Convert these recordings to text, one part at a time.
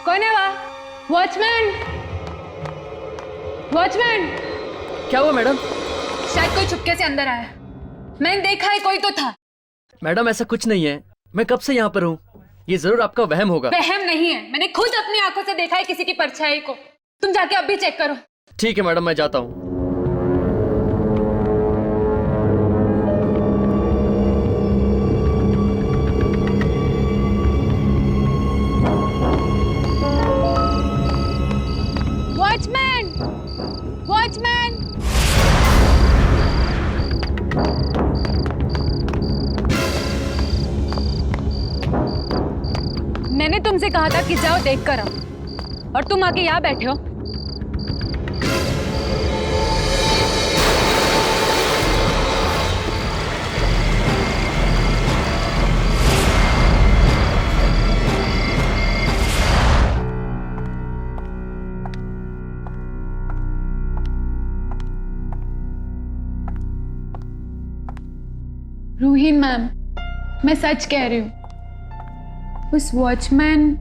कौन है वहाँ? वॉचमैन! वॉचमैन! क्या हुआ मैडम? शायद कोई चुपके से अंदर आया। मैंने देखा है, कोई तो था। मैडम ऐसा कुछ नहीं है, मैं कब से यहाँ पर हूँ। ये जरूर आपका वहम होगा। वहम नहीं है, मैंने खुद अपनी आंखों से देखा है किसी की परछाई को। तुम जाके अब भी चेक करो। ठीक है मैडम, मैं जाता हूँ। वॉचमैन! वॉचमैन! मैंने तुमसे कहा था कि जाओ देख कर आओ, और तुम आके यहाँ बैठे हो। रूहीन मैम, मैं सच कह रही हूँ, उस वॉचमैन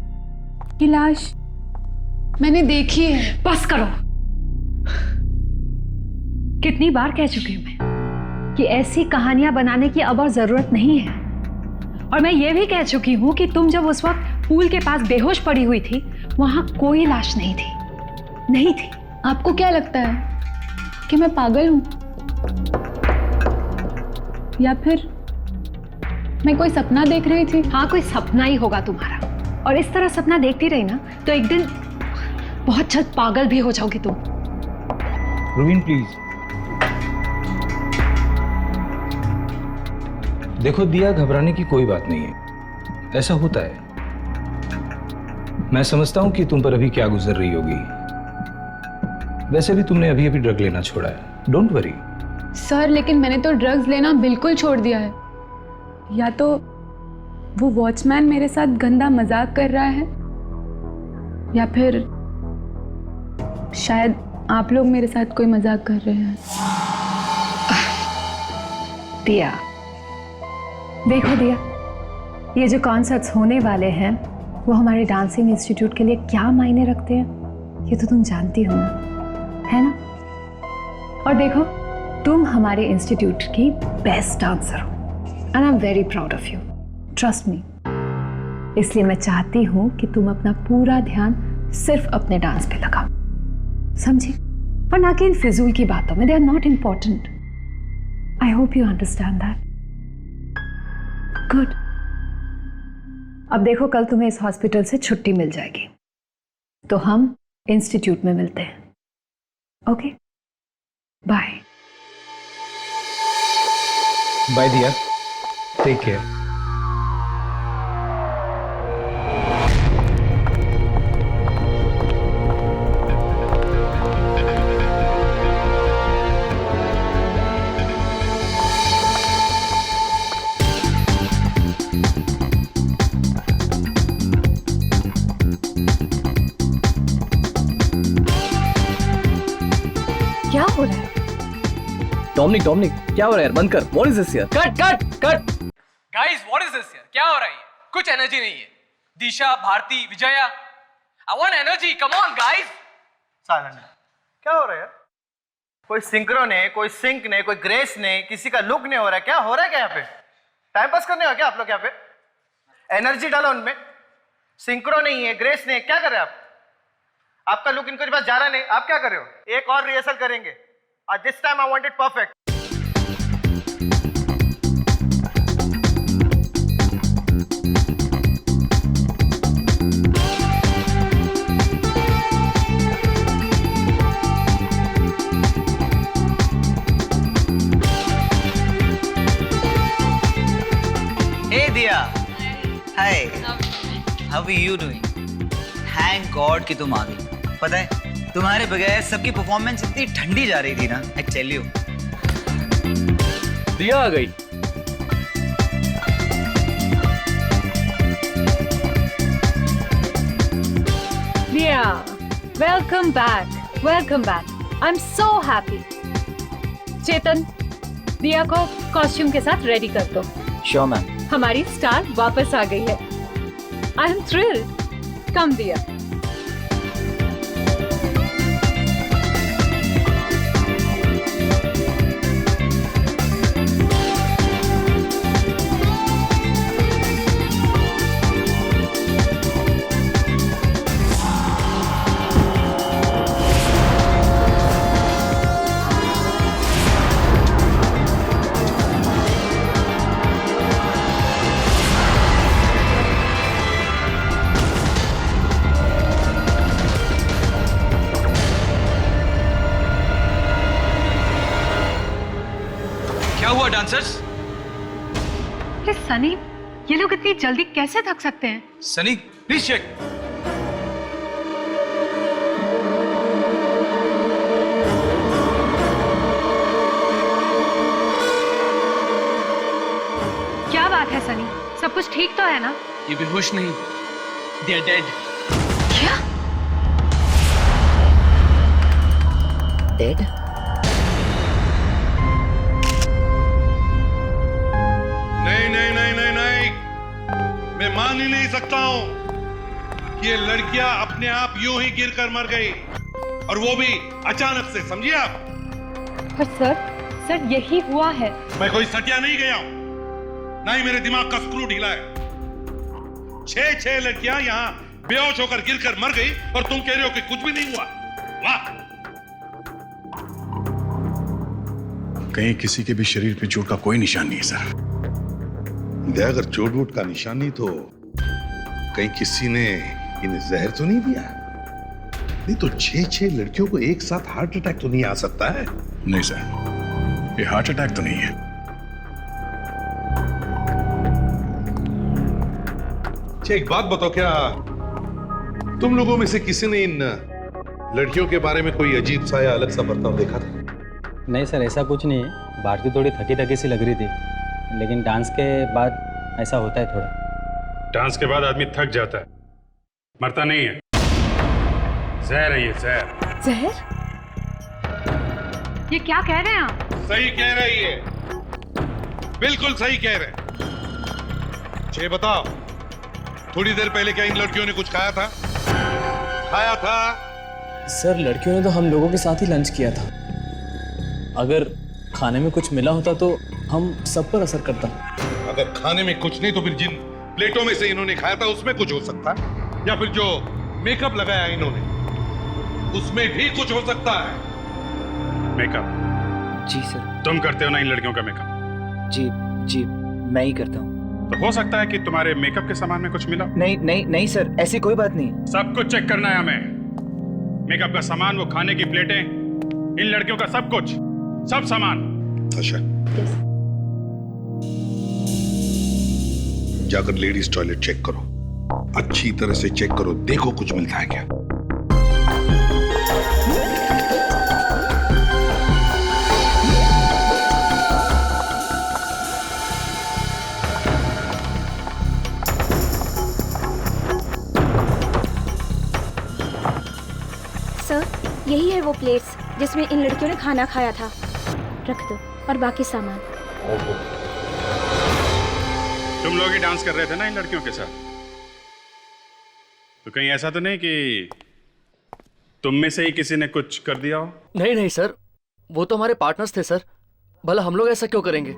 की लाश मैंने देखी है। बस करो। कितनी बार कह चुकी हूं मैं कि ऐसी कहानियां बनाने की अब और जरूरत नहीं है। और मैं ये भी कह चुकी हूं कि तुम जब उस वक्त पूल के पास बेहोश पड़ी हुई थी, वहां कोई लाश नहीं थी। नहीं थी। आपको क्या लगता है कि मैं पागल हूं, या फिर मैं कोई सपना देख रही थी? हाँ, कोई सपना ही होगा तुम्हारा। और इस तरह सपना देखती रही ना तो एक दिन बहुत जल्द पागल भी हो जाओगी तुम। रूहीन प्लीज। देखो दिया, घबराने की कोई बात नहीं है, ऐसा होता है। मैं समझता हूं कि तुम पर अभी क्या गुजर रही होगी। वैसे भी तुमने अभी अभी ड्रग लेना छोड़ा है, डोंट वरी। सर, लेकिन मैंने तो ड्रग्स लेना बिल्कुल छोड़ दिया है। या तो वो वॉचमैन मेरे साथ गंदा मजाक कर रहा है, या फिर शायद आप लोग मेरे साथ कोई मजाक कर रहे हैं। दिया, देखो दिया, ये जो कॉन्सर्ट्स होने वाले हैं वो हमारे डांसिंग इंस्टीट्यूट के लिए क्या मायने रखते हैं, ये तो तुम जानती हो ना, है ना? और देखो, तुम हमारे इंस्टीट्यूट की बेस्ट डांसर हो, and I am very proud of you, trust me. इसलिए मैं चाहती हूं कि तुम अपना पूरा ध्यान सिर्फ अपने डांस पे लगाओ, समझी? और ना कि इन फिजूल की बातों में, they are not important. I hope you understand that. Good. अब देखो, कल तुम्हें इस हॉस्पिटल से छुट्टी मिल जाएगी, तो हम इंस्टीट्यूट में मिलते हैं। Okay, bye. बाय दिया, टेक केयर। क्या हो रहा है? डोमिनिक, डोमिनिक, क्या हो रहा है यार? बंद कर। व्हाट इज दिस यार? Cut cut cut. Guys what is this यार? क्या हो रहा है? कुछ एनर्जी नहीं है। Disha, Bharti, Vijaya, I want energy, come on guys. Silent. क्या हो रहा है यार? कोई सिंक्रो नहीं, कोई सिंक नहीं, कोई ग्रेस नहीं, किसी का लुक नहीं हो रहा है। क्या हो रहा है? क्या यहाँ पे टाइम पास करने हो क्या आप लोग? यहाँ पे एनर्जी डालो उनमें। सिंक्रो नहीं है, ग्रेस नहीं है, क्या कर रहे हैं आप? आपका लुक इनके पास जा रहा नहीं, आप क्या कर रहे हो? एक और रिहर्सल करेंगे, और this time I want it perfect. Hey Diya, hi. How are you doing? Thank God कि तुम आ गई। पता है तुम्हारे बगैर सबकी परफॉर्मेंस इतनी ठंडी जा रही थी ना, I tell you। दिया आ गई। Diya, welcome back, welcome back. I am so happy. Chetan, Diya को कॉस्ट्यूम के साथ रेडी कर दो। Sure ma'am. हमारी स्टार वापस आ गई है। I am thrilled. कम दिया। आंसर्स? अरे सनी, ये लोग इतनी जल्दी कैसे थक सकते हैं? Sunny please check. क्या बात है सनी, सब कुछ ठीक तो है ना? ये बेहोश नहीं, दे आर डेड। क्या? डेड? नहीं नहीं नहीं नहीं नहीं, मैं मान ही नहीं सकता हूं कि ये लड़कियां अपने आप यूं ही गिरकर मर गई, और वो भी अचानक से, समझिए आप? पर सर यही हुआ है। मैं कोई सटिया नहीं गया हूं, ना ही मेरे दिमाग का स्क्रू ढीला है। 6 लड़कियां यहां बेहोश होकर गिरकर मर गई और तुम कह रहे हो कि कुछ भी नहीं हुआ? वाह! कहीं किसी के भी शरीर पे चोट का कोई निशान नहीं है सर। अगर चोट वोट का निशान नहीं तो कहीं किसी ने इन्हें जहर तो नहीं दिया? नहीं तो 6 लड़कियों को एक साथ हार्ट अटैक तो नहीं आ सकता है? नहीं सर, ये हार्ट अटैक तो नहीं है। अच्छा एक बात बताओ, क्या तुम लोगों में से किसी ने इन लड़कियों के बारे में कोई अजीब सा या अलग सा बर्ताव देखा था? नहीं सर, ऐसा कुछ नहीं है। भारती थोड़ी थकी थकी सी लग रही थी, लेकिन डांस के बाद ऐसा होता है थोड़ा। डांस के बाद आदमी थक जाता है, मरता नहीं है। जहर है ये, जहर। जहर? ये क्या कह रहे हैं आप? सही कह रही है, बिल्कुल सही कह रहे। ये बताओ, थोड़ी देर पहले क्या इन लड़कियों ने कुछ खाया था? खाया था? सर लड़कियों ने तो हम लोगों के साथ ही लंच किया था। अगर खाने में कुछ मिला होता तो हम सब पर असर करता। अगर खाने में कुछ नहीं तो फिर जिन प्लेटों में से इन्होंने खाया था उसमें कुछ हो सकता है, या फिर जो मेकअप लगाया इन्होंने उसमें भी कुछ हो सकता है। मेकअप? जी सर। तुम करते हो ना इन लड़कियों का मेकअप? जी जी, मैं ही करता हूँ। तो हो सकता है कि तुम्हारे मेकअप के सामान में कुछ मिला। नहीं नहीं नहीं सर, ऐसी कोई बात नहीं। सब कुछ चेक करना है हमें। मेकअप का सामान, वो खाने की प्लेटें, इन लड़कियों का सब कुछ, सब सामान। अच्छा, जाकर लेडीज टॉयलेट चेक करो, अच्छी तरह से चेक करो, देखो कुछ मिलता है क्या। सर, यही है वो प्लेट्स जिसमें इन लड़कियों ने खाना खाया था। रख दो, और बाकी सामान। तुम लोग ही डांस कर रहे थे ना इन लड़कियों के साथ? तो कहीं ऐसा तो नहीं कि तुम में से ही किसी ने कुछ कर दिया हो? नहीं नहीं सर, वो तो हमारे पार्टनर्स थे सर। भला हम लोग ऐसा क्यों करेंगे?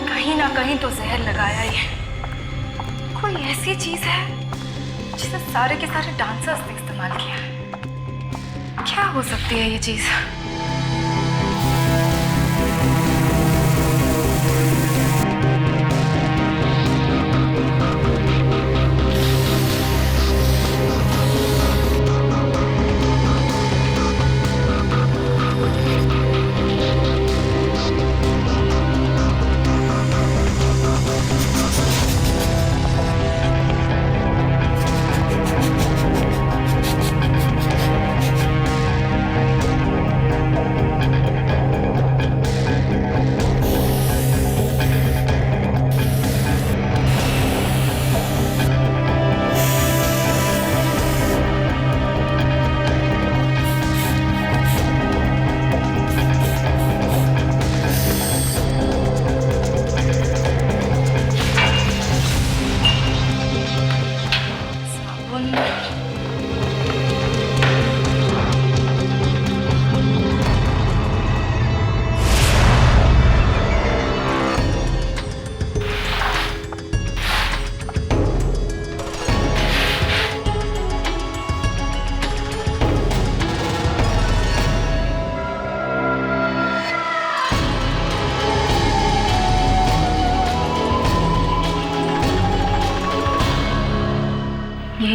कहीं ना कहीं तो जहर लगाया ही है। कोई ऐसी चीज है जिसे सारे के सारे डांसर्स ने इस्तेमाल किया है। क्या हो सकती है ये चीज?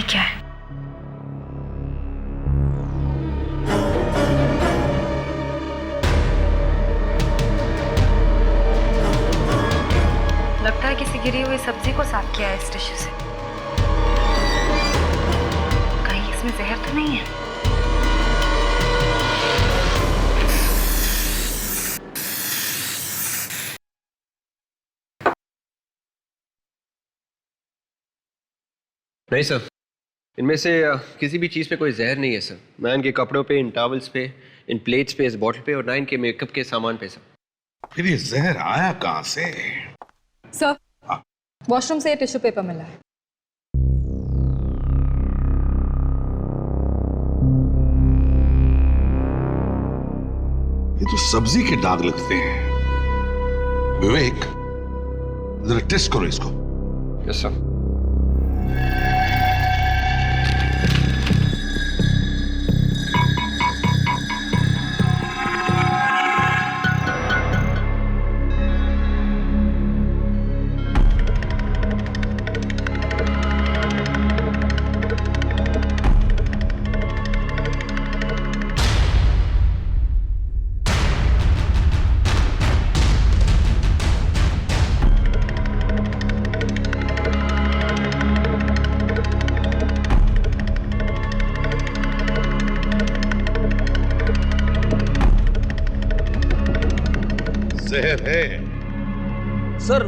ये क्या है? लगता है किसी गिरी हुई सब्जी को साफ किया है इस टिश्यू से। कहीं इसमें जहर तो नहीं है? नहीं सर, इनमें से किसी भी चीज़ पे कोई जहर नहीं है सर। ना इनके कपड़ों पे, इन टॉवल्स पे, इन प्लेट्स पे, इस बॉटल पे और ना इनके मेकअप के सामान पे सर। फिर ये जहर आया कहाँ से? सर, वॉशरूम से टिश्यू पेपर मिला है। ये तो सब्जी के दाग लगते हैं। विवेक, जरा टेस्ट करो इसको। Yes sir. जहर है सर,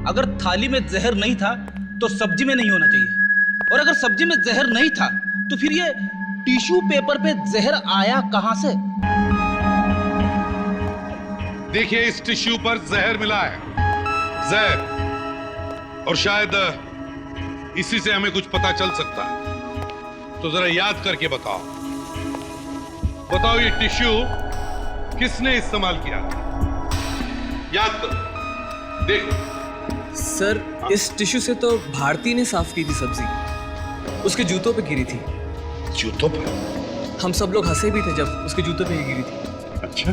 अगर थाली में जहर नहीं था तो सब्जी में नहीं होना चाहिए, और अगर सब्जी में जहर नहीं था तो फिर ये टिश्यू पेपर पे जहर आया कहां से? देखिए, इस टिश्यू पर जहर मिला है, जहर, और शायद इसी से हमें कुछ पता चल सकता है। तो जरा याद करके बताओ, ये टिश्यू किसने इस्तेमाल किया? याद करो, देखो। सर, इस टिश्यू से तो भारती ने साफ की थी सब्जी, उसके जूतों पे गिरी थी। जूतों पर? हम सब लोग हंसे भी थे जब उसके जूतों पे ही गिरी थी। अच्छा,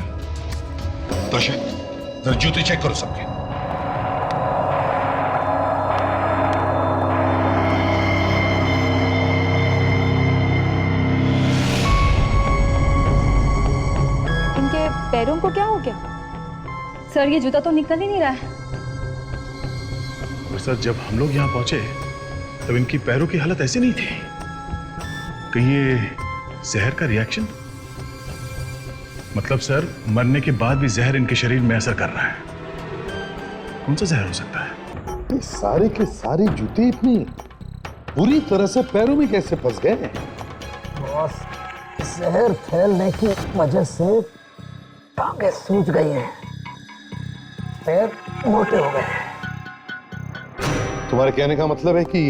तो जरा जूते चेक करो सबके। इनके पैरों को क्या हो गया? सर, ये जूता तो निकल ही नहीं रहा है। और सर, जब हम लोग यहाँ पहुंचे तब इनकी पैरों की हालत ऐसी नहीं थी। कहीं ये जहर का रिएक्शन? मतलब सर, मरने के बाद भी जहर इनके शरीर में असर कर रहा है। कौन सा जहर हो सकता है? ये सारे के सारे जूते इतनी बुरी तरह से पैरों में कैसे फंस गए? बॉस, जहर फैलने की वजह से टांगें सूज गई हैं, पैर मोटे हो गए। तुम्हारे कहने का मतलब है कि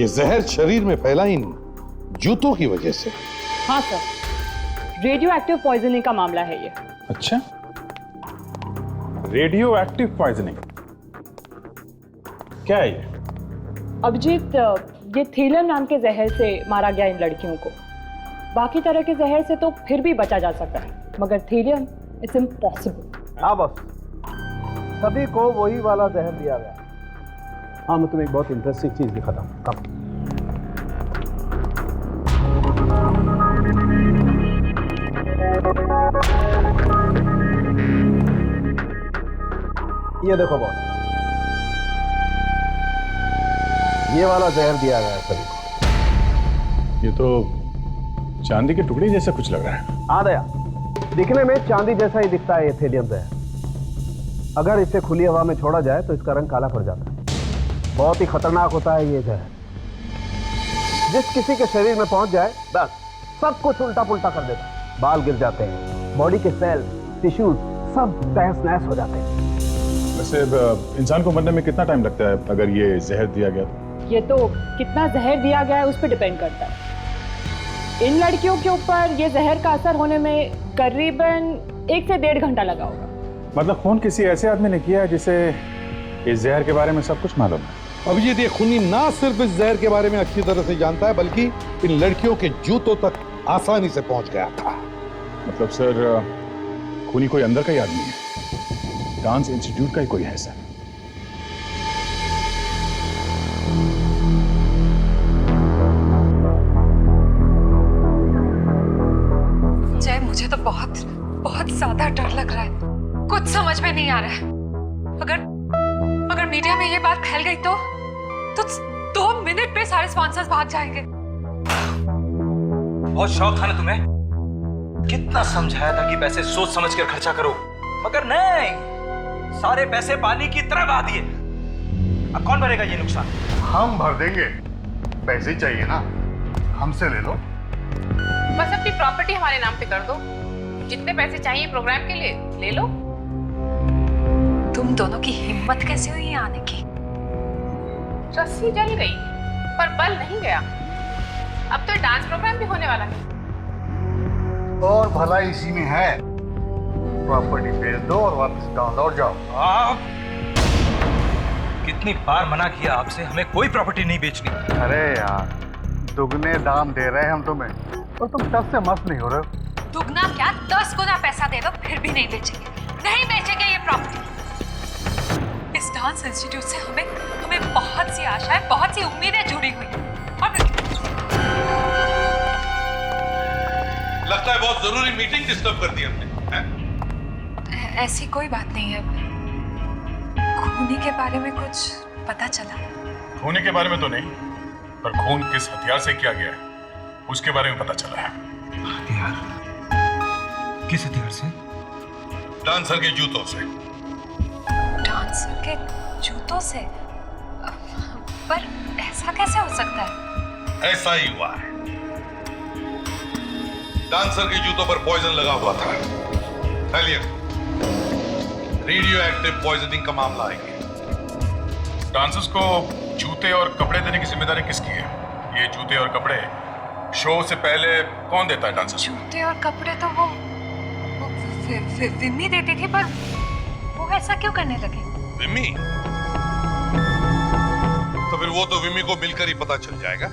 ये जहर शरीर में फैला इन जूतों की वजह से? हाँ सर, रेडियो एक्टिव पॉइजनिंग का मामला है ये। अच्छा, रेडियो एक्टिव पॉइजनिंग क्या है ये? अभिजीत, ये थीलियम नाम के जहर से मारा गया इन लड़कियों को। बाकी तरह के जहर से तो फिर भी बचा जा सकता है, मगर थीलियम इट्स इम्पॉसिबल। हाँ बॉस, सभी को वही वाला जहर दिया गया। हाँ, मैं तुम्हें एक बहुत इंटरेस्टिंग चीज दिखाता हूँ। ये देखो बॉस, ये वाला जहर दिया गया है सभी को। ये तो चांदी के टुकड़े जैसा कुछ लग रहा है। हाँ दया, दिखने में चांदी जैसा ही दिखता है ये थीलियम जहर। अगर इसे खुली हवा में छोड़ा जाए तो इसका रंग काला पड़ जाता है। बहुत ही खतरनाक होता है ये जहर। जिस किसी के शरीर में पहुंच जाए, बस सब कुछ उल्टा पुल्टा कर देता है। बाल गिर जाते हैं, बॉडी के सेल, टिश्यूज सब तहस नहस हो जाते हैं। वैसे इंसान को मरने में कितना टाइम लगता है अगर ये जहर दिया गया तो? ये तो कितना जहर दिया गया है उस पर डिपेंड करता है। इन लड़कियों के ऊपर ये जहर का असर होने में करीबन 1 से 1.5 घंटा लगा होगा। मतलब फोन किसी ऐसे आदमी ने किया है जिसे इस जहर के बारे में सब कुछ मालूम है? अभिजीत, ये खूनी ना सिर्फ इस जहर के बारे में अच्छी तरह से जानता है, बल्कि इन लड़कियों के जूतों तक आसानी से पहुंच गया था। मतलब सर, खूनी कोई अंदर का ही आदमी है, डांस इंस्टीट्यूट का ही कोई है सर। अभिजीत, ये खूनी ना सिर्फ इस जहर के बारे में अच्छी तरह से जानता है, बल्कि इन लड़कियों के जूतों तक आसानी से पहुंच गया था। मतलब सर, खूनी कोई अंदर का ही आदमी है, डांस इंस्टीट्यूट का ही कोई है सर। ये देखो बॉस, कुछ समझ में नहीं आ रहा है। अगर मीडिया में ये बात फैल गई तो 2 मिनट में सारे स्पॉन्सर्स भाग जाएंगे। बहुत शौक था ना तुम्हें, कितना समझाया था कि पैसे सोच समझ कर खर्चा करो, मगर नहीं, सारे पैसे पानी की तरह बहा दिए। अब कौन भरेगा ये नुकसान? हम भर देंगे, पैसे ही चाहिए ना, हमसे ले लो। बस अपनी प्रॉपर्टी हमारे नाम पे कर दो, जितने पैसे चाहिए प्रोग्राम के लिए ले लो। तुम दोनों की हिम्मत कैसे हुई यहाँ आने की? रस्सी जल गई पर बल नहीं गया। अब तो डांस प्रोग्राम भी होने वाला है। और भला इसी में है, प्रॉपर्टी बेच दो और वापस गाँव लौट जाओ। आप कितनी बार मना किया आपसे, हमें कोई प्रॉपर्टी नहीं बेचनी। अरे यार, दुगने दाम दे रहे हैं हम तुम्हें और तुम 10 से मस्त नहीं हो रहे हो। दुगना क्या 10 गुना पैसा दे दो फिर भी नहीं बेचेंगे, नहीं बेचेंगे ये प्रॉपर्टी। इस डांस इंस्टीट्यूट से हमें बहुत सी आशाएं, बहुत सी उम्मीदें जुड़ी हुई हैं। और लगता है बहुत जरूरी मीटिंग डिस्टर्ब कर दी हमने। ऐसी कोई बात नहीं है। खूनी के बारे में कुछ पता चला? खूनी के बारे में तो नहीं, पर खून किस हथियार से किया गया है उसके बारे में पता चला है। हथियार? किस हथियार से? डांसर के जूतों से। डांसर के जूतों से? पर ऐसा कैसे हो सकता है? ऐसा ही हुआ है। डांसर के जूतों पर पॉइजन लगा हुआ था, थैलियम, रेडियो एक्टिव पॉइजनिंग का मामला है। डांसर्स को जूते और कपड़े देने की जिम्मेदारी किसकी है? ये जूते और कपड़े शो से पहले कौन देता है डांसर्स को? जूते और कपड़े तो वो विम्मी देती थी, पर वो ऐसा क्यों करने लगे? विम्मी? तो फिर वो तो विम्मी को मिलकर ही पता चल जाएगा।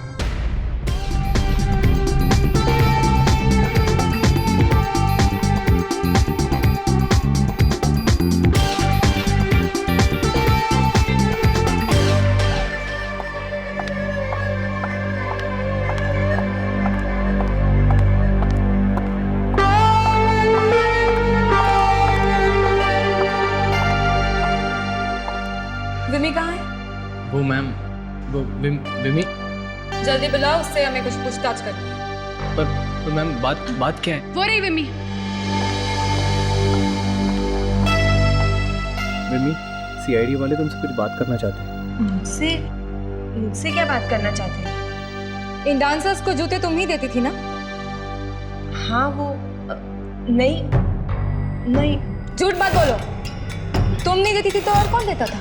विमी कहाँ है? वो मैम, वो विमी। जल्दी बुलाओ, उससे हमें कुछ पूछताछ करनी है। पर मैम बात क्या है? वो रही विमी। विमी, सीआईडी वाले तुमसे कुछ बात करना चाहते हैं। मुझसे क्या बात करना चाहते हैं? इन डांसर्स को जूते तुम ही देती थी ना? हाँ वो नहीं झूठ मत बोलो। तुम नहीं देती थी तो और कौन देता था?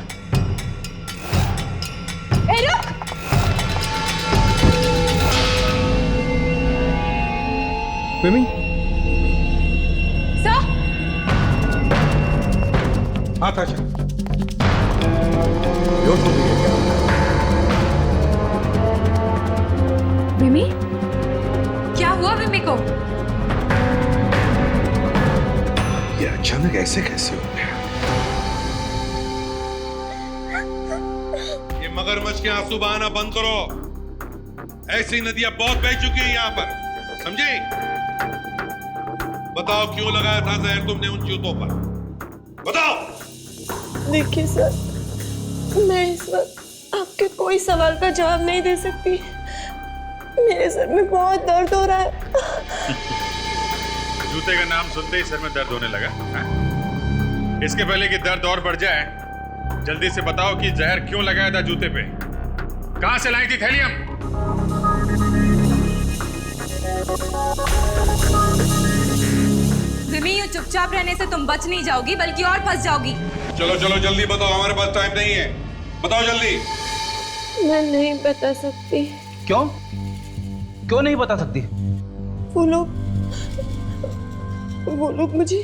ए रुक! विमी? सर! हाँ था क्या? विमी? क्या हुआ विमी को? ये अचानक ऐसे कैसे हो गया? ये मगरमच्छ के आंसू बहाना बंद करो। ऐसी नदियां बहुत बह चुकी है यहाँ पर, समझे? बताओ क्यों लगाया था जहर तुमने उन जूतों पर? बताओ। देखिए सर, मैं इस वक्त आपके कोई सवाल का जवाब नहीं दे सकती। मेरे सर में बहुत दर्द हो रहा है। जूते का नाम सुनते ही सर में दर्द होने लगा है? इसके पहले कि दर्द और बढ़ जाए, जल्दी से बताओ कि जहर क्यों लगाया था जूते पे? कहां से लाई थी थैलियम? विमी, यूं चुपचाप रहने से तुम बच नहीं जाओगी बल्कि और फंस जाओगी। चलो चलो जल्दी बताओ, हमारे पास टाइम नहीं है। बताओ जल्दी। मैं नहीं बता सकती। क्यों? क्यों नहीं बता सकती? वो लोग मुझे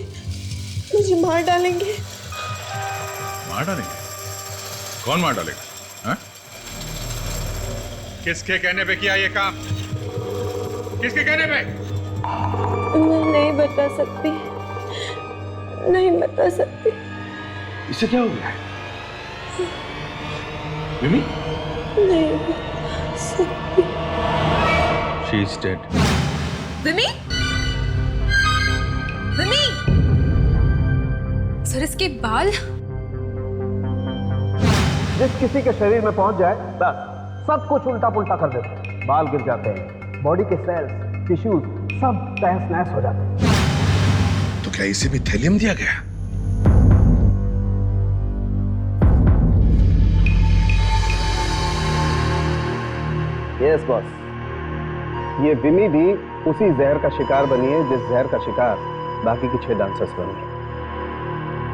मार डालेंगे। मार डालेंगे? कौन मार डालेगा? हाँ? किसके कहने पे किया ये काम? किसके कहने पे? मैं नहीं बता सकती, नहीं बता सकती। इससे क्या हो गया? विमी? नहीं बता सकती। She is dead. विमी? सर इसके बाल? जिस किसी के शरीर में पहुंच जाए बस सब कुछ उल्टा पुल्टा कर देते हैं। बाल गिर जाते हैं, बॉडी के सेल्स, टिश्यूज सब तहस नहस हो जाते हैं। तो क्या इसे भी थैलियम दिया गया? यस बॉस, ये विमी भी उसी जहर का शिकार बनी है जिस जहर का शिकार बाकी के 6 डांसर्स बने।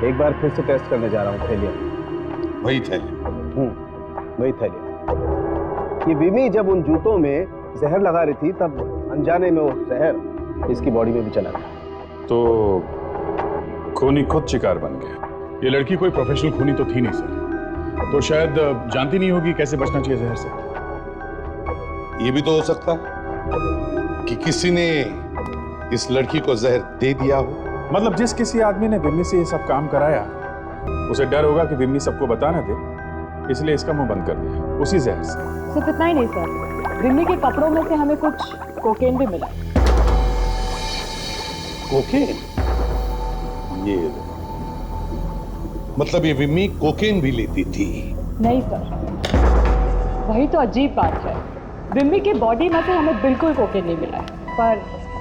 एक बार फिर से टेस्ट करने जा रहा हूँ थैलियम। वही थैलियम? वही थैलियम। ये विमी जब उन जूतों में जहर लगा रही थी तब अनजाने में वो जहर इसकी बॉडी में भी चला गया। तो खूनी खुद शिकार बन गया। ये लड़की कोई प्रोफेशनल खूनी तो थी नहीं सर, तो शायद जानती नहीं होगी कैसे बचना चाहिए जहर से। ये भी तो हो सकता कि किसी ने इस लड़की को जहर दे दिया हो। मतलब जिस किसी आदमी ने विम्मी से ये सब काम कराया उसे डर होगा कि विम्मी सबको बता ना दे, इसलिए इसका मुंह बंद कर दिया उसी जहर से। सिर्फ इतना ही नहीं सर, विम्मी के कपड़ों में से हमें कुछ कोकेन भी मिला। कोकेन? ये मतलब ये विम्मी कोकेन भी लेती थी? नहीं सर, वही तो अजीब बात है। विम्मी के बॉडी में से हमें बिल्कुल कोकेन नहीं मिला है, पर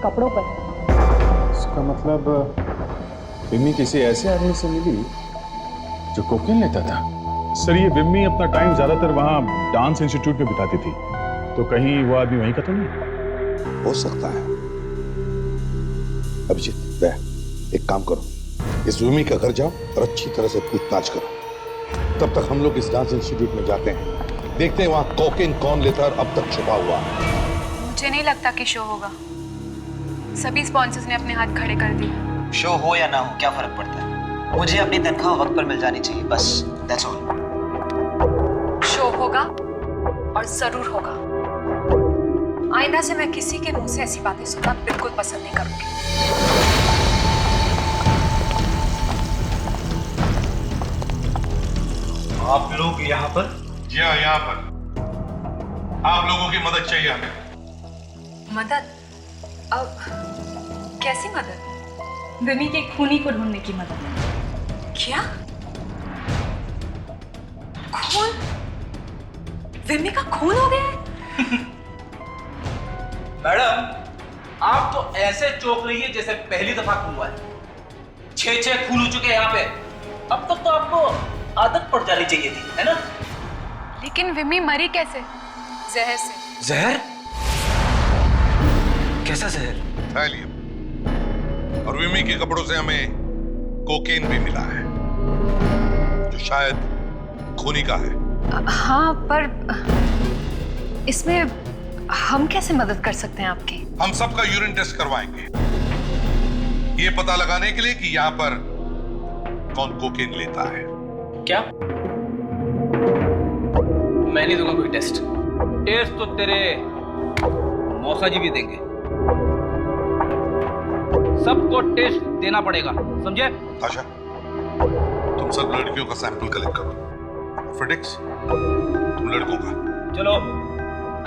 कपड़ों पर। इसका मतलब विम्मी किसी ऐसे आदमी से मिली जो कोकेन लेता था। सर ये विम्मी अपना टाइम ज्यादातर वहां डांस इंस्टीट्यूट में बिताती थी, तो कहीं वो आदमी वहीं का तो नहीं? हो सकता है। अभिजीत, एक काम करो, इस विम्मी का घर जाओ और अच्छी तरह से पूछताछ करो। तब तक हम लोग इस डांस इंस्टीट्यूट में जाते हैं, देखते हैं वहां कोकेन कौन लेता है और अब तक छुपा हुआ है। मुझे नहीं लगता कि शो होगा। सभी स्पॉन्सर्स ने अपने हाथ खड़े कर दिए। शो हो या ना हो क्या फर्क पड़ता है, मुझे अपनी तनख्वाह वक्त पर मिल जानी चाहिए, बस दैट्स ऑल। शो होगा और जरूर होगा। आइंदा से मैं किसी के मुंह से ऐसी बातें सुनना बिल्कुल पसंद नहीं करूंगी। आप लोग यहाँ पर? जी हाँ, यहाँ पर आप लोगों की मदद चाहिए हमें। मदद? अब कैसी मदद? विम्मी के खूनी को ढूंढने की मदद। क्या? खून? विम्मी का खून हो गया है? मैडम, आप तो ऐसे चौंक रही है जैसे पहली दफा खून हुआ है। 6 खून हो चुके हैं यहाँ पे। अब तक तो आपको आदत पड़ जानी चाहिए थी, है ना? लेकिन विम्मी मरी कैसे? जहर से। जहर? कैसा जहर? थैलियम। और विम्मी के कपड़ों से हमें कोकेन भी मिला है, जो शायद खूनी का है। हाँ, पर इसमें हम कैसे मदद कर सकते हैं आपकी? हम सबका यूरिन टेस्ट करवाएंगे, ये पता लगाने के लिए कि यहाँ पर कौन कोकेन लेता है। क्या? मैं नहीं दूंगा कोई टेस्ट। टेस्ट तो तेरे मौसा जी भी देंगे। सबको टेस्ट देना पड़ेगा, समझे? आशा, तुम सब लड़कियों का सैंपल कलेक्ट करो। फ्रेडिक्स, तुम लड़कों का। चलो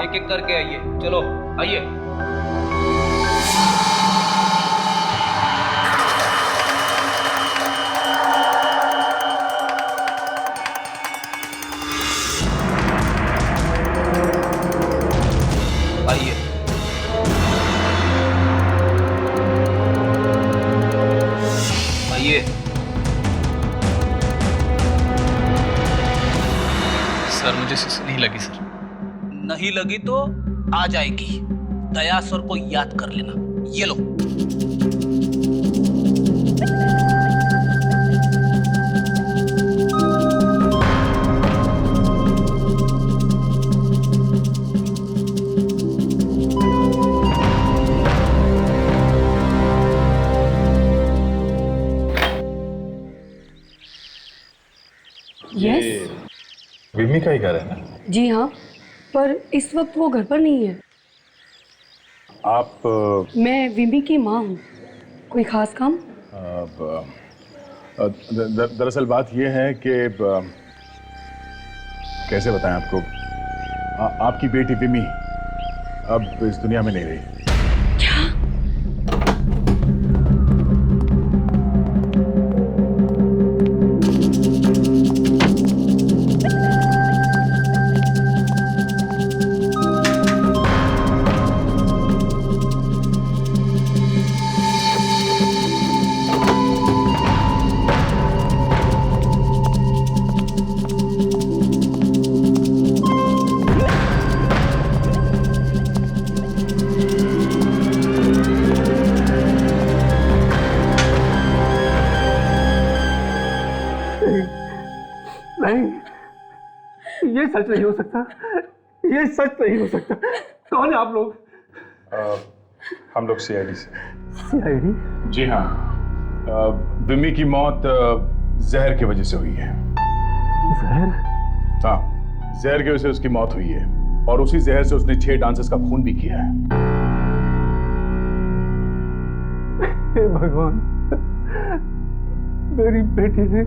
एक एक करके आइए। चलो आइए। सर मुझे सुस्ती नहीं लगी सर। नहीं लगी तो आ जाएगी। दया सर को याद कर लेना। ये लो। ये विम्मी का ही घर है ना? जी हाँ, पर इस वक्त वो घर पर नहीं है। आप मैं विम्मी की माँ हूँ। कोई खास काम? दरअसल बात यह है कि कैसे बताएं आपको, आपकी बेटी विम्मी अब इस दुनिया में नहीं रही। क्या? नहीं, ये सच नहीं हो सकता, ये सच नहीं हो सकता। कौन है आप लोग? हम लोग सीआईडी से। सीआईडी? जी हाँ, विमी की मौत जहर की वजह से हुई है। जहर? हाँ, जहर की वजह से उसकी मौत हुई है और उसी जहर से उसने 6 डांसर्स का खून भी किया है। हे भगवान, मेरी बेटी ने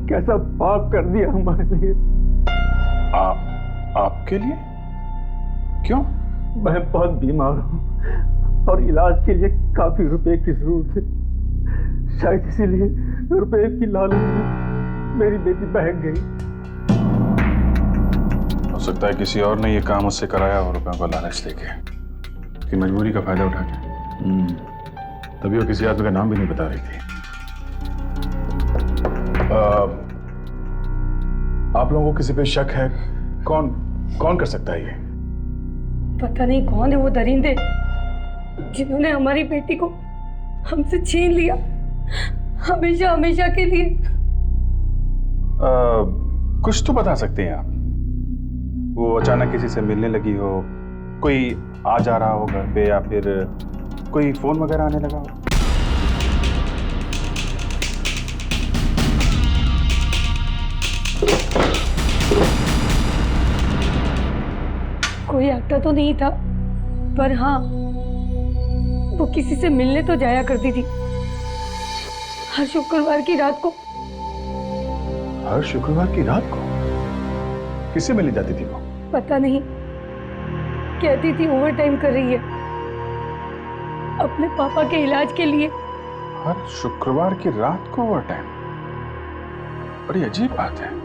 कैसा पाप कर दिया हमारे लिए। आपके लिए? क्यों? मैं बहुत बीमार हूँ और इलाज के लिए काफी रुपए की जरूरत है। शायद इसीलिए रुपए की लालच में मेरी बेटी बहक गई। हो सकता है किसी और ने ये काम उससे कराया और रुपयों का लालच देके, कि मजबूरी का फायदा उठा के। तभी वो किसी आदमी का नाम भी नहीं बता रही थी। आप लोगों को किसी पे शक है? कौन कर सकता है ये? पता नहीं कौन है वो दरिंदे जिन्होंने हमारी बेटी को हमसे छीन लिया, हमेशा हमेशा के लिए। कुछ तो बता सकते हैं आप। वो अचानक किसी से मिलने लगी हो, कोई आ जा रहा हो घर पे, या फिर कोई फोन वगैरह आने लगा हो? कोई आता तो नहीं था, पर हाँ, वो किसी से मिलने तो जाया करती थी हर शुक्रवार की रात को। हर शुक्रवार की रात को? किससे मिलने जाती थी वो? पता नहीं, कहती थी ओवर टाइम कर रही है अपने पापा के इलाज के लिए। हर शुक्रवार की रात को ओवर टाइम? बड़ी अजीब बात है।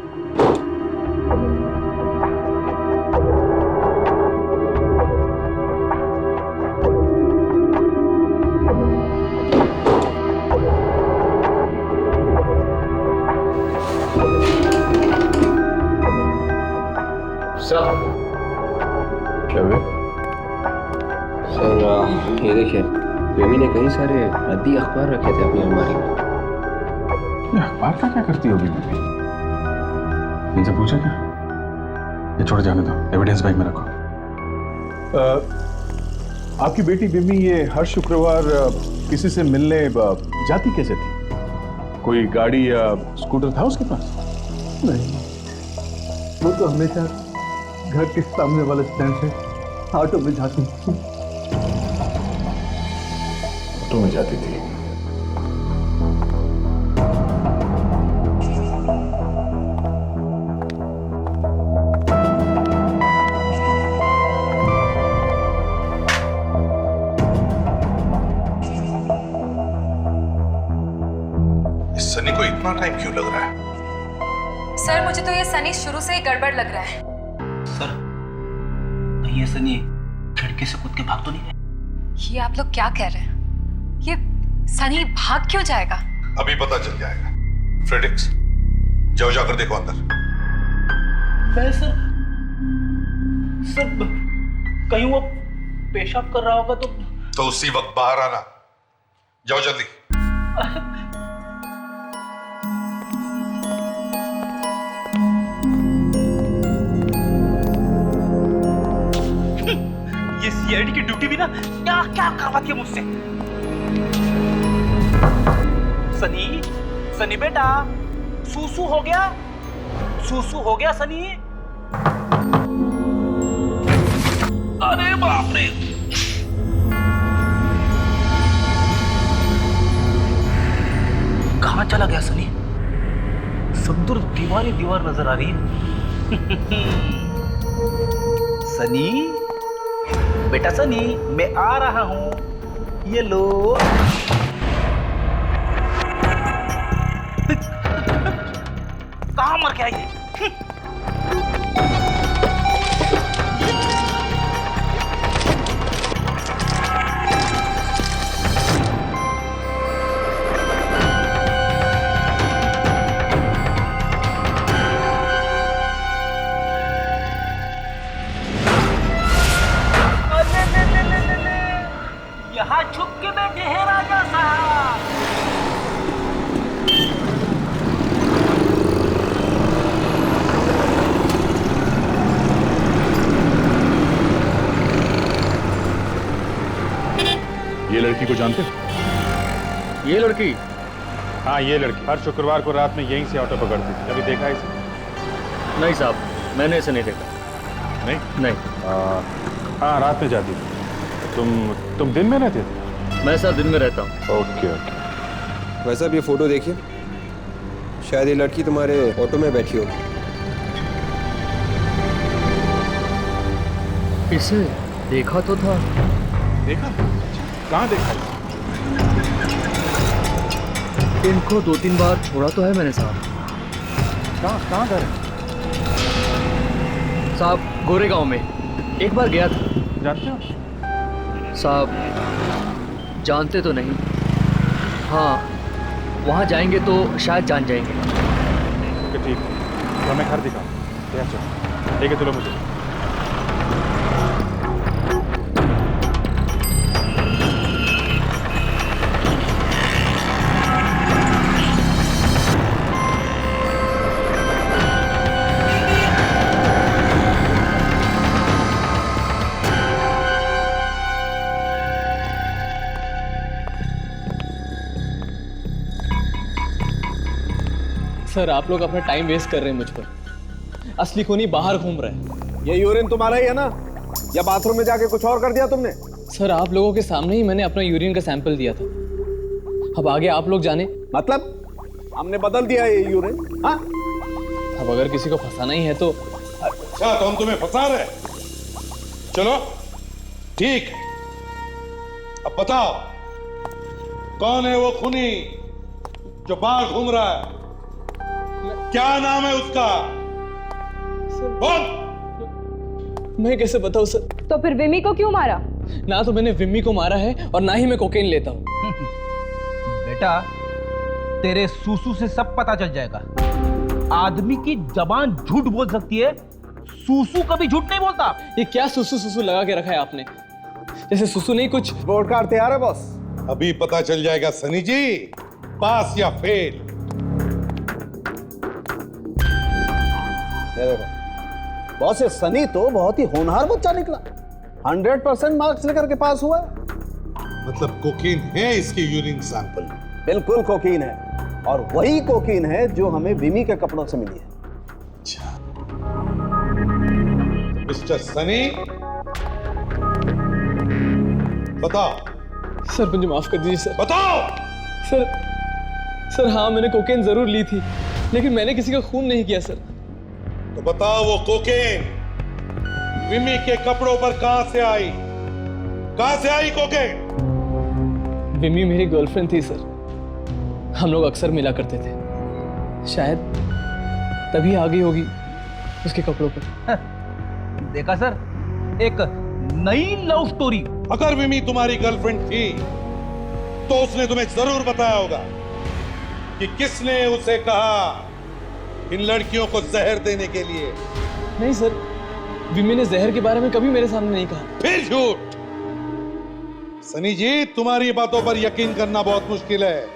सर, क्या हुआ? सर ये देखिए, बेबी ने कई सारे अद्दी अखबार रखे थे अपनी अलमारी में। ये अखबार का क्या करती होगी बेबी? इनसे पूछा क्या? ये छोड़ जाने दो, एविडेंस बैग में रखो। आपकी बेटी बिमी ये हर शुक्रवार किसी से मिलने जाती कैसे थी? कोई गाड़ी या स्कूटर था उसके पास? नहीं, वो तो हमेशा घर के सामने वाले स्टैंड से ऑटो में जाती थी। ऑटो में जाती थी? सनी को इतना टाइम क्यों लग रहा है? सर, मुझे तो ये सनी शुरू से ही गड़बड़ लग रहा है। सर, ये सनी खिड़की से कूद के भाग तो नहीं है? ये आप लोग क्या कह रहे हैं? ये सनी भाग क्यों जाएगा? अभी पता चल जाएगा। फ्रेडिक्स, जाओ जाकर देखो अंदर। मैं सर कहीं वो पेशाब कर रहा होगा तो उसी वक्त बाहर आना। जाओ जल्दी। ये सीआईडी की ड्यूटी भी ना क्या क्या करवाती है मुझसे। सनी बेटा, सूसू हो गया? सूसू हो गया सनी? अरे बाप रे, कहां चला गया सनी? सब दूर दीवार ही दीवार नजर आ रही है। सनी बेटा, सनी मैं आ रहा हूं, ये लो। कहां मर गया ये? यहाँ छुप के बैठे हैं राजा साहब। लड़की को जानते हो? ये लड़की? हाँ, ये लड़की हर शुक्रवार को रात में यहीं से ऑटो पकड़ती थी। कभी देखा है इसे? नहीं साहब, मैंने इसे नहीं देखा। नहीं? नहीं। हाँ, रात में जाती थी। तुम दिन में रहते थे? मैं सर दिन में रहता हूँ। Okay okay. वैसे अब ये फोटो देखिए, शायद ये लड़की तुम्हारे ऑटो में बैठी होगी। इसे देखा तो था। देखा? कहाँ देखा? इनको 2-3 बार छोड़ा तो है मैंने साहब। कहाँ घर है? साहब गोरेगांव में एक बार गया था। जानते हो? साहब जानते तो नहीं, हाँ वहाँ जाएंगे तो शायद जान जाएंगे। ठीक है, तो हमें घर दिखाओ। ठीक है, चलो मुझे। सर आप लोग अपना टाइम वेस्ट कर रहे हैं मुझ पर। असली खूनी बाहर घूम रहा है। ये यूरिन तुम्हारा ही है ना, या बाथरूम में जाके कुछ और कर दिया तुमने? सर आप लोगों के सामने ही मैंने अपना यूरिन का सैंपल दिया था। अब आगे आप लोग जाने। मतलब हमने बदल दिया ये यूरिन? हाँ, अब अगर किसी को फंसाना ही है तो। अच्छा, तो हम तुम्हें फंसा रहे? चलो ठीक है, अब बताओ कौन है वो खूनी जो बाहर घूम रहा है? क्या नाम है उसका? बोल। मैं कैसे बताऊं सर? तो फिर विमी को क्यों मारा? ना तो मैंने विम्मी को मारा है और ना ही मैं कोकेन लेता हूँ। बेटा तेरे सूसू से सब पता चल जाएगा। आदमी की जबान झूठ बोल सकती है, सूसू कभी झूठ नहीं बोलता। ये क्या सुसु सुसु लगा के रखा है आपने? जैसे सुसु नहीं कुछ। बोर्ड कार्ड तैयार है बॉस? अभी पता चल जाएगा सनी जी, पास या फेल। ये देखो बॉस, ये सनी तो बहुत ही होनहार बच्चा निकला। 100% मार्क्स लेकर के पास हुआ है। मतलब कोकीन है इसके यूरिन सैंपल? बिल्कुल कोकीन है, और वही कोकीन है जो हमें विमी के कपड़ों से मिली है। अच्छा, मिस्टर सनी बताओ। सर मुझे माफ कर दीजिए सर। बताओ। सर हाँ मैंने कोकेन जरूर ली थी, लेकिन मैंने किसी का खून नहीं किया सर। तो बताओ वो कोकेन विमी के कपड़ों पर कहां से आई? कहां से आई कोकेन? विमी मेरी गर्लफ्रेंड थी सर, हम लोग अक्सर मिला करते थे। शायद तभी आ गई होगी उसके कपड़ों पर। देखा सर, एक नई लव स्टोरी। अगर विमी तुम्हारी गर्लफ्रेंड थी तो उसने तुम्हें जरूर बताया होगा कि किसने उसे कहा इन लड़कियों को जहर देने के लिए। नहीं सर, विमी ने जहर के बारे में कभी मेरे सामने नहीं कहा। फिर झूठ। सनी जी, तुम्हारी बातों पर यकीन करना बहुत मुश्किल है।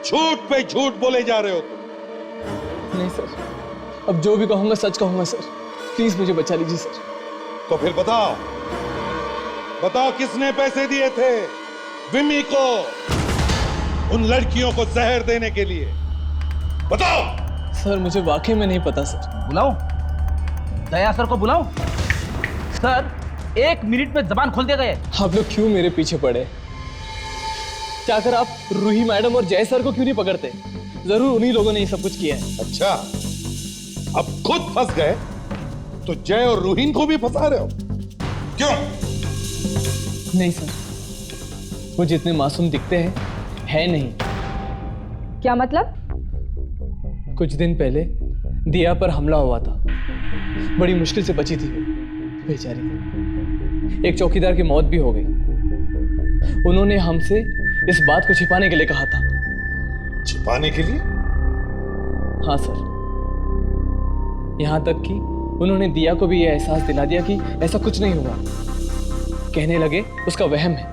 झूठ पे झूठ बोले जा रहे हो तुम। नहीं सर, अब जो भी कहूंगा सच कहूंगा सर। प्लीज मुझे बचा लीजिए सर। तो फिर बताओ, बताओ किसने पैसे दिए थे विमी को उन लड़कियों को जहर देने के लिए? बताओ। सर मुझे वाकई में नहीं पता सर। बुलाओ दया सर को, बुलाओ। सर 1 मिनट में जबान खोल दिया गया। आप लोग क्यों मेरे पीछे पड़े? चाहकर आप रूही मैडम और जय सर को क्यों नहीं पकड़ते? जरूर उन्हीं लोगों ने ये सब कुछ किया है। अच्छा, अब खुद फंस गए तो जय और रूहीन को भी फंसा रहे हो? क्यों? नहीं सर, वो जितने मासूम दिखते हैं है नहीं। क्या मतलब? कुछ दिन पहले दिया पर हमला हुआ था, बड़ी मुश्किल से बची थी वो बेचारी। एक चौकीदार की मौत भी हो गई। उन्होंने हमसे इस बात को छिपाने के लिए कहा था। छिपाने के लिए? हाँ सर, यहां तक कि उन्होंने दिया को भी यह एहसास दिला दिया कि ऐसा कुछ नहीं हुआ। कहने लगे उसका वहम है,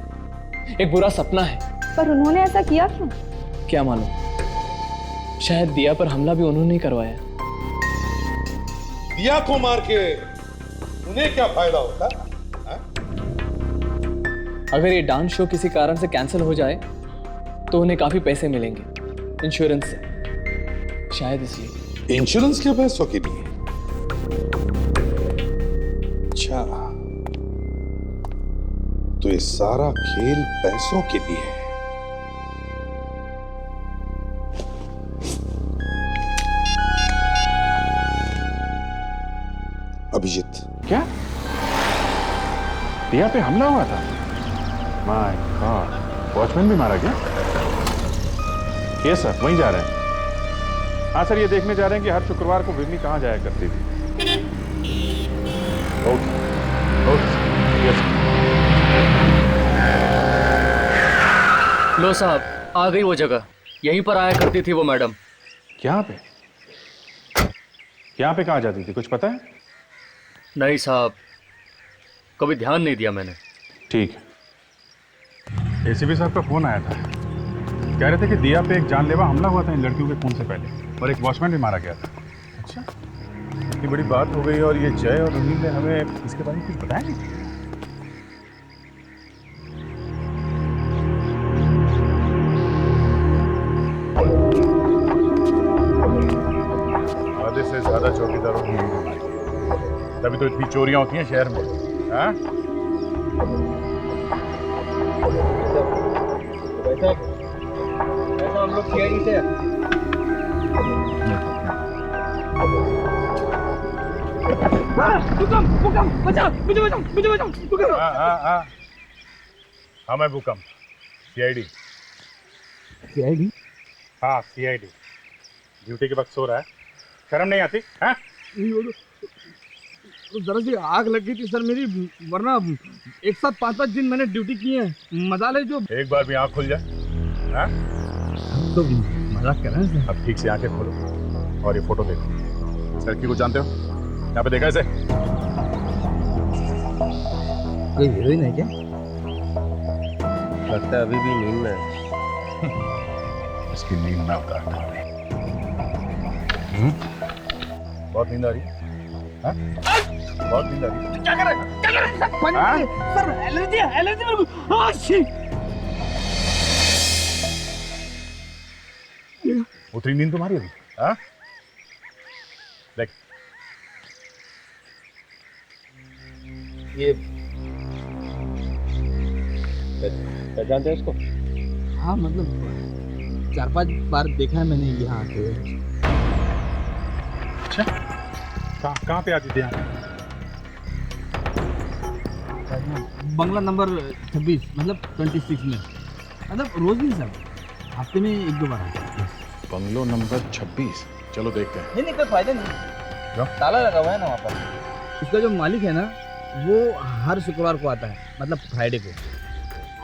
एक बुरा सपना है। पर उन्होंने ऐसा किया क्यों? क्या मालूम, शायद दिया पर हमला भी उन्होंने ही करवाया। दिया को मार के उन्हें क्या फायदा होता? अगर ये डांस शो किसी कारण से कैंसिल हो जाए तो उन्हें काफी पैसे मिलेंगे इंश्योरेंस से, शायद इसलिए। इंश्योरेंस के पैसों के लिए? अच्छा, तो ये सारा खेल पैसों के लिए है। अभिजीत, क्या दिया पे हमला हुआ था? माय गॉड, वॉचमैन भी मारा क्या? यस सर, वहीं जा रहे हैं। हाँ सर, ये देखने जा रहे हैं कि हर शुक्रवार को विमी कहाँ जाया करती थी। Okay okay yes. लो साहब, आ गई वो जगह, यहीं पर आया करती थी वो मैडम। यहाँ पे? यहाँ पे कहाँ जाती थी, कुछ पता है? नहीं साहब, कभी ध्यान नहीं दिया मैंने। ठीक है। एसीपी साहब का फोन आया था, कह रहे थे कि दिया पे एक जानलेवा हमला हुआ था इन लड़कियों के खून से पहले, और एक वॉचमैन भी मारा गया था। अच्छा, इतनी बड़ी बात हो गई और ये जय और रुनील ने हमें इसके बारे में कुछ बताया नहीं। आधे से ज्यादा चौकीदारों की बीमारी, तभी तो इतनी चोरियां होती हैं शहर में। हाँ? ऐसा हम लोग सीआईडी से हाँ मैं भूकंप, सीआईडी। सीआईडी? हाँ सीआईडी। ड्यूटी के वक्त सो रहा है, शर्म नहीं आती? हाँ? तो जरा सी आग लग गई थी सर मेरी, वरना एक साथ 5-5 दिन मैंने ड्यूटी की है। मजा ले जो एक बार भी आँख खुल जाए। हाँ? तो मजाक कर रहे हैं सर। अब ठीक से आंखें खोलो और ये फोटो देखो। इस लड़की को जानते हो? यहाँ पे देखा इसे? कोई हीरोइन है क्या? लगता है अभी भी नींद में है। इसकी नींद में उतारता हूँ। बहुत नींद आ रही है? हाँ? बहुत नींद आ रही है? क्या कर रहे हैं? क्या कर रहे हैं? सर एलर्जी है, एलर्जी मेरे को। हाँ शी। उतरी नींद तुम्हारी अभी? हाँ? देख ये जानते हैं इसको? हाँ मतलब 4-5 बार देखा है मैंने यहाँ आते हुए। अच्छा, कहाँ पे आती थी यहाँ? बंगला नंबर 26 मतलब 26 में, मतलब रोज नहीं सर, हफ्ते में 1-2 बार आता है। बंगलो नंबर 26, चलो देखते हैं। नहीं कोई फायदा नहीं, क्यों? ताला लगा हुआ है ना वहाँ पर। उसका जो मालिक है ना, वो हर शुक्रवार को आता है, मतलब फ्राइडे को,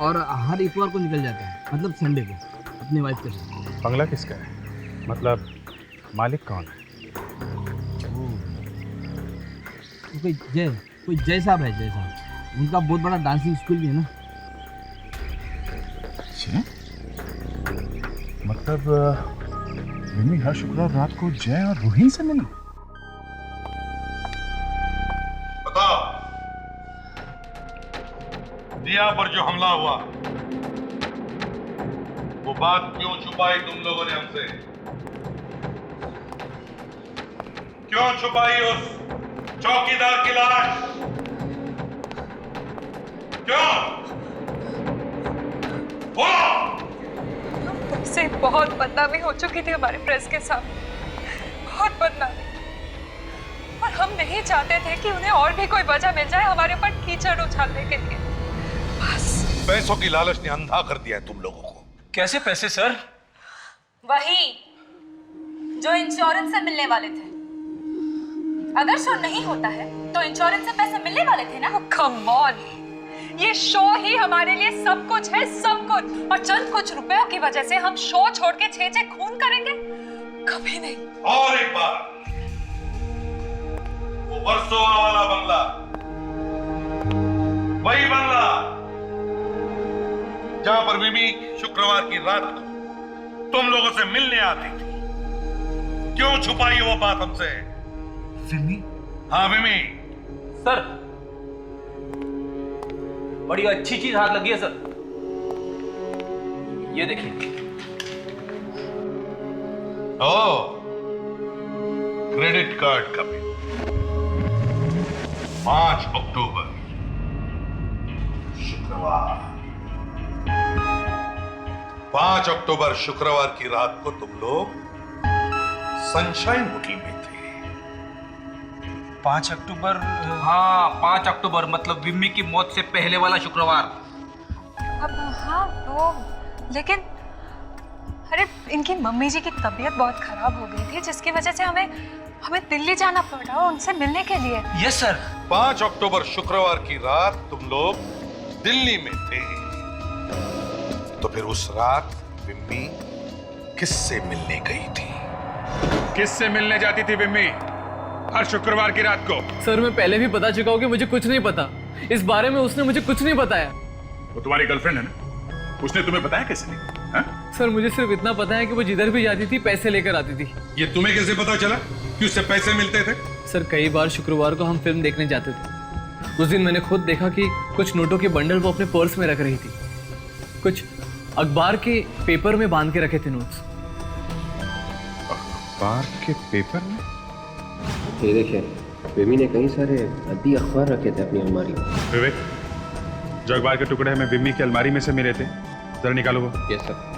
और हर इतवार को निकल जाता है, मतलब संडे को, अपनी वाइफ के साथ। बंगला किसका है? मतलब मालिक कौन है? कोई जय साहब है, जय साहब। उनका बहुत बड़ा डांसिंग स्कूल भी है ना। अच्छा, मतलब विमी हर शुक्रवार रात को जय और रूही से मिली? बताओ, दिया पर जो हमला हुआ वो बात क्यों छुपाई तुम लोगों ने हमसे? क्यों छुपाई उस चौकीदार की लाश? क्यों? से बहुत बदनामी हो चुकी थी हमारे प्रेस के सामने, बहुत बदनामी, और हम नहीं चाहते थे कि उन्हें और भी कोई वजह मिल जाए हमारे ऊपर कीचड़ उछालने के लिए। बस पैसों की लालच ने अंधा कर दिया है तुम लोगों को। कैसे पैसे सर? वही जो इंश्योरेंस से मिलने वाले थे। अगर शो नहीं होता है तो इंश्योरेंस से पैसे मिलने वाले थे ना। कम ऑन, ये शो ही हमारे लिए सब कुछ है, सब कुछ, और चंद कुछ रुपयों की वजह से हम शो छोड़ के 6 खून करेंगे? कभी नहीं। और एक बार, वो वर्सोवा वाला बंगला, वही बंगला जहां पर विमी शुक्रवार की रात को तुम लोगों से मिलने आती थी, क्यों छुपाई वो बात हमसे? विमी? हाँ विमी। सर बड़ी अच्छी चीज हाथ लगी है सर। ये देखिए। क्रेडिट कार्ड का बिल 5 अक्टूबर शुक्रवार। 5 अक्टूबर शुक्रवार की रात को तुम लोग सनशाइन होटल में थे। 5 अक्टूबर? हाँ, 5 अक्टूबर मतलब विम्मी की मौत से पहले वाला शुक्रवार। अब हाँ वो, लेकिन अरे इनकी मम्मी जी की तबीयत बहुत खराब हो गई थी, जिसकी वजह से हमें दिल्ली जाना पड़ा उनसे मिलने के लिए। Yes sir. 5 अक्टूबर शुक्रवार की रात तुम लोग दिल्ली में थे। तो फिर उस रात विम्मी किससे मिलने गई थी? किससे मिलने जाती थी विम्मी हर शुक्रवार की रात को? सर मैं पहले भी बता चुका हूँ कि मुझे कुछ नहीं पता इस बारे में। उसने मुझे कुछ नहीं बताया। वो तुम्हारी गर्लफ्रेंड है ना, उसने तुम्हें बताया कैसे नहीं? सर मुझे सिर्फ इतना पता है कि वो जिधर भी जाती थी पैसे लेकर आती थी। ये तुम्हें कैसे पता चला कि उससे पैसे मिलते थे? सर कई बार शुक्रवार को हम फिल्म देखने जाते थे। उस दिन मैंने खुद देखा कि कुछ नोटों के बंडल वो अपने पर्स में रख रही थी, कुछ अखबार के पेपर में बांध के रखे थे नोट्स। अखबार के पेपर में? ये देखिए, विमी ने कई सारे अद्दी अखबार रखे थे अपनी अलमारी में। विवेक, जो अखबार के टुकड़े हमें विम्मी की अलमारी में से मिले थे, जरा निकालो वो। Yes sir.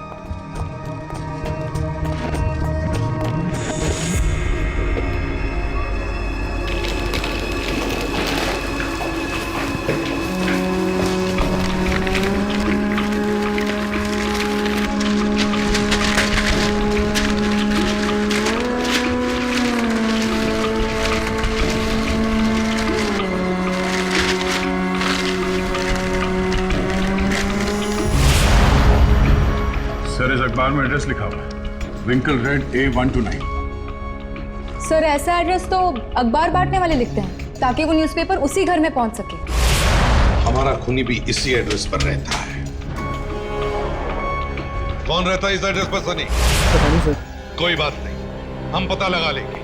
सर इस अखबार में एड्रेस लिखा हुआ है, विंकल रेड A129। सर ऐसा एड्रेस तो अखबार बांटने वाले लिखते हैं ताकि वो न्यूज़पेपर उसी घर में पहुंच सके। हमारा खूनी भी इसी एड्रेस पर रहता है। कौन रहता है इस एड्रेस पर सनी? पता नहीं सर। कोई बात नहीं, हम पता लगा लेंगे।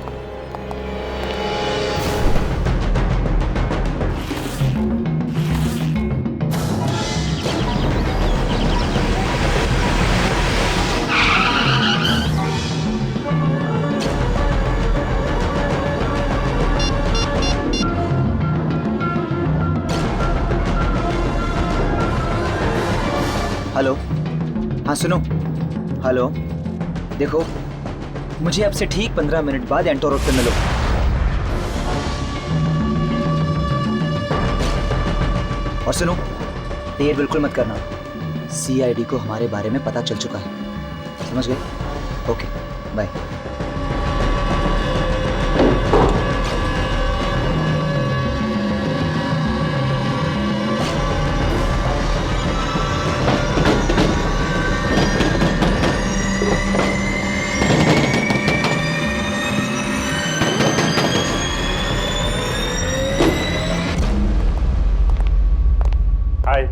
हेलो, हाँ सुनो, हेलो, देखो मुझे आपसे ठीक 15 मिनट बाद एंटो रोड पे मिलो। और सुनो, देर बिल्कुल मत करना, CID को हमारे बारे में पता चल चुका है, समझ गए? Okay, bye. हाय।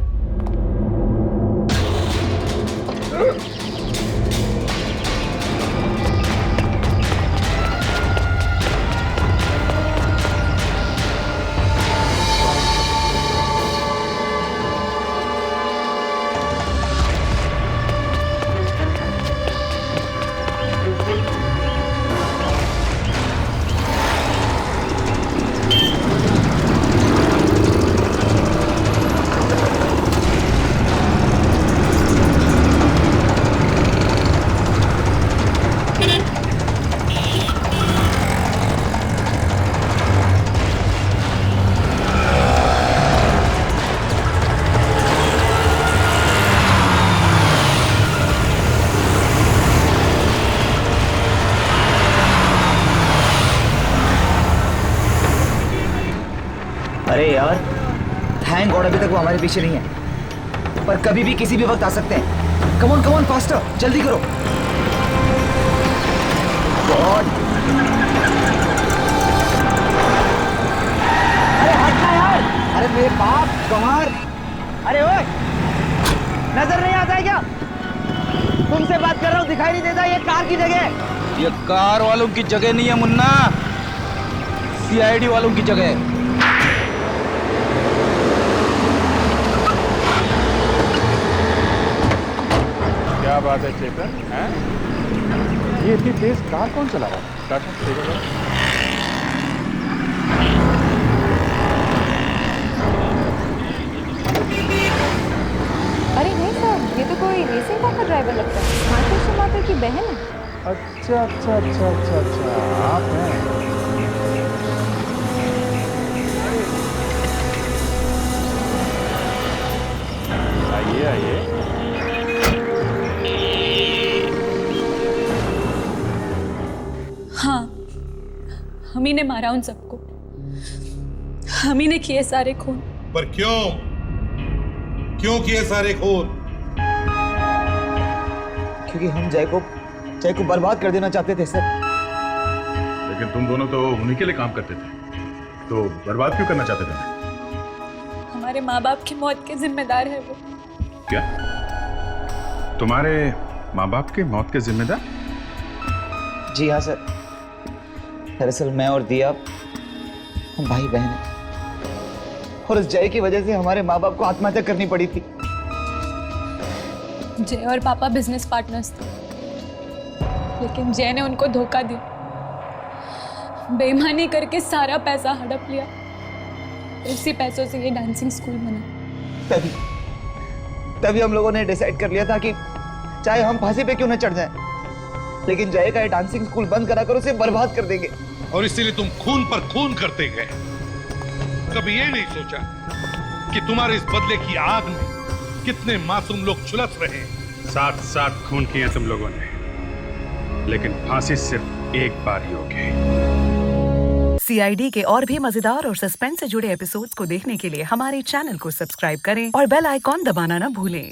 अरे यार, थैंक गॉड अभी तक वो हमारे पीछे नहीं है, पर कभी भी किसी भी वक्त आ सकते हैं। कम ऑन फास्टर, जल्दी करो। गॉड, अरे हटना यार, अरे मेरे बाप गंवार, अरे ओए, नजर नहीं आता है क्या? तुमसे बात कर रहा हूँ, दिखाई नहीं देता? ये कार की जगह है। ये कार वालों की जगह नहीं है मुन्ना, CID वालों की जगह है। क्या बात है चेतन, हैं? ये इतनी तेज कार कौन चला रहा है? स्टार्ट कर, देखो जरा। अरे नहीं सर, ये तो कोई रेसिंग कार का ड्राइवर लगता है। माता माता की बहन है। अच्छा अच्छा अच्छा अच्छा अच्छा, आप हैं। आइए आइए। हाँ, हम ही ने मारा उन सबको, हम ही ने किए सारे खून। पर क्यों? क्यों किए सारे खून? क्योंकि हम जय को बर्बाद कर देना चाहते थे सर। लेकिन तुम दोनों तो उन्हीं के लिए काम करते थे, तो बर्बाद क्यों करना चाहते थे? हमारे माँ बाप की मौत के जिम्मेदार है वो। क्या? तुम्हारे माँ बाप के मौत के जिम्मेदार? जी हाँ सर। दरअसल मैं और दिया हम भाई बहन हैं, और इस जय की वजह से हमारे माँ बाप को आत्महत्या करनी पड़ी थी। जय और पापा बिजनेस पार्टनर्स थे, लेकिन जय ने उनको धोखा दिया, बेईमानी करके सारा पैसा हड़प लिया। उसी पैसों से ये डांसिंग स्कूल बना। तभी हम लोगों ने डिसाइड कर लिया था कि चाहे हम फांसी पे क्यों न चढ़ जाएं, लेकिन जय का ये डांसिंग स्कूल बंद कराकर उसे बर्बाद कर देंगे। और इसीलिए तुम खून पर खून करते गए। कभी ये नहीं सोचा कि तुम्हारे इस बदले की आग में कितने मासूम लोग झुलस रहे हैं। साथ साथ खून किए तुम लोगों ने, लेकिन फांसी सिर्फ एक बार ही होगी। CID के और भी मजेदार और सस्पेंस से जुड़े एपिसोड्स को देखने के लिए हमारे चैनल को सब्सक्राइब करें और बेल आइकॉन दबाना ना भूलें।